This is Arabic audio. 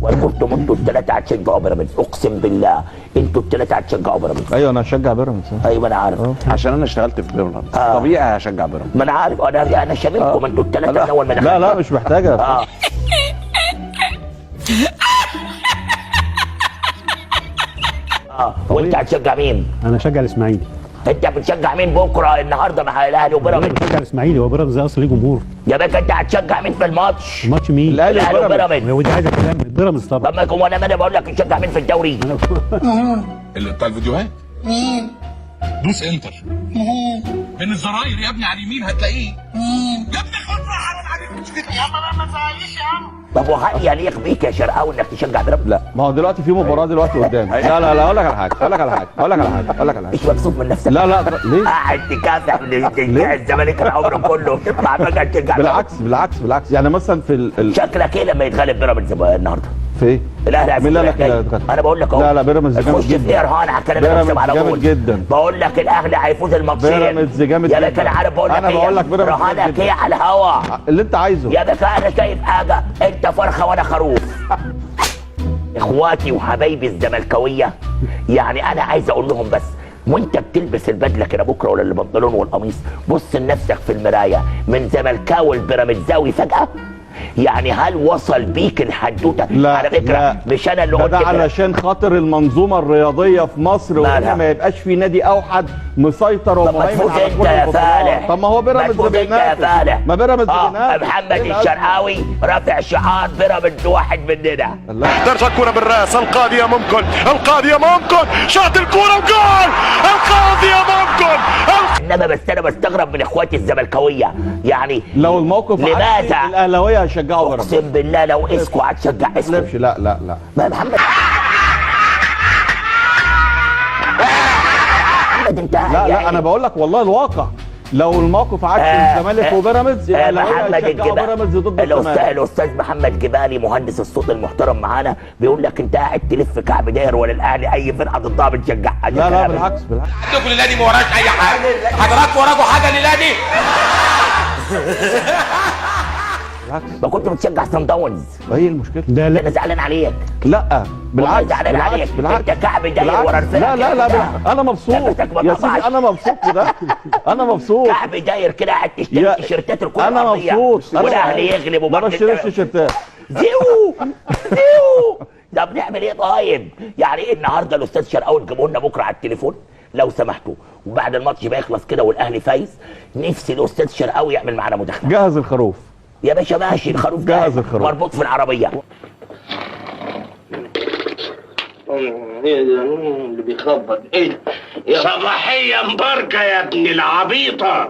وقلتم انتوا الثلاثه هتشجعوا بيراميدز، اقسم بالله انتوا الثلاثه هتشجعوا بيراميدز. ايوه انا هشجع بيراميدز. ايوه انا عارف. عشان انا اشتغلت في بيراميدز طبيعي هشجع بيراميدز. ما انا عارف، انا شايفكم انتوا الثلاثه من اول ما دخلت. لا لا مش محتاجه. وانت هتشجع مين؟ انا هشجع الاسماعيلي. انت بتشجع مين بكره النهارده مع الاهلي وبيراميدز؟ انا بشجع الاسماعيلي، هو بيراميدز اصلا ليه جمهور. يا باشا انت هتشجع مين في الماتش؟ ماتش مين؟ الاهلي وبيراميدز. ودي عايزه كلام بيراميدز طبعا. طب ما هو انا بقول لك تشجع مين في الدوري؟ اللي بتاع الفيديوهات دوس انتر بين الزراير يا ابني على اليمين هتلاقيه يا ابني خد راحه عليك مش كده يا عم ما تزعليش يا عم. طب وهل يليق بيك يا شرقاوي انك تشجع بيراميدز؟ لا ما هو دلوقتي في مباراه دلوقتي قدام. لا لا لا اقول لك على حاجه مش مبسوط من نفسك؟ لا ليه؟ قاعد تكافح من تشجيع الزمالك العمر كله وتطلع فجاه تشجع بالعكس يعني مثلا في شكلك ايه لما يتغلب بيراميدز النهارده؟ في ايه؟ الاهلي مين اللي قال لك يتغلب؟ انا بقول لك اهو. لا بيراميدز جامد تخش جدا. في رهان هتكلم بيراميدز على جامد طول. جدا. بقول لك الاهلي هيفوز الماتشين. بيراميدز جامد يا جدا. باشا انا عارف بقول لك انا بقول لك بيراميدز رهانك ايه على الهوا اللي انت عايزه. يا باشا انا شايف حاجه، انت فرخه وانا خروف. اخواتي وحبايبي الزملكاويه، يعني انا عايز اقول لهم بس، وانت بتلبس البدله كده بكره ولا البنطلون والقميص، بص لنفسك في المرايه من زملكاوي لبيراميدزاوي فجاه. يعني هل وصل بيك الحدوته؟ لا على فكره لا مش انا اللي قلت ده كده. علشان خاطر المنظومه الرياضيه في مصر، وان ما يبقاش في نادي اوحد مسيطر ومهيمن على كل البطولات. طب ما هو بيراميدز بينافس. ما بيراميدز بينافس. محمد الشرقاوي رافع شعار بيراميدز واحد مننا. ترجع الكرة بالراس، القاضية ممكن شاط الكرة وجول، القاضية ممكن. انما بس انا بستغرب من اخواتي الزملكاويه، يعني لو الموقف لماذا الاهلاويه هيشجعوا بيراميدز؟ اقسم بالله لو اسكو هتشجع اسكو. لا ما محمد انت لا انا بقول لك والله الواقع، لو الموقف عكس الزمالك وبيراميدز يبقى الاهلاويه هيشجعوا بيراميدز ضد الزمالك. الاستاذ محمد جبالي مهندس الصوت المحترم معانا بيقول لك انت قاعد تلف كعب داير ولا الاهلي اي فرقه ضدها بتشجعها. لا بالعكس عندكم للنادي ما وراش اي حاجه، حضراتكم وراكوا حاجه للنادي؟ ما كنت بتشجع سان داونز. ايه المشكله؟ ده لا انا زعلان عليك. لا بالعكس زعلان عليك. بالعكس انت كعب داير ورا الفرقه. لا انا مبسوط يا سيدي، انا مبسوط بده. انا مبسوط كعب داير كده قاعد تشتري تيشيرتات الكوره انا مبسوط. والاهلي يغلب ما بشتريش تيشيرتات. زيو ده بنعمل ايه طيب؟ يعني ايه النهارده الاستاذ شرقاوي تجيبوا لنا بكره على التليفون لو سمحتوا، وبعد الماتش ما يخلص كده والاهلي فايز، نفسي الاستاذ شرقاوي يعمل معانا مداخله. جهز الخروف يا باشا ماشي، الخروف جهز الخروف مربوط في العربيه. ايه ده اللي بيخبط؟ ايه صباحيه مباركه يا ابن العبيطه.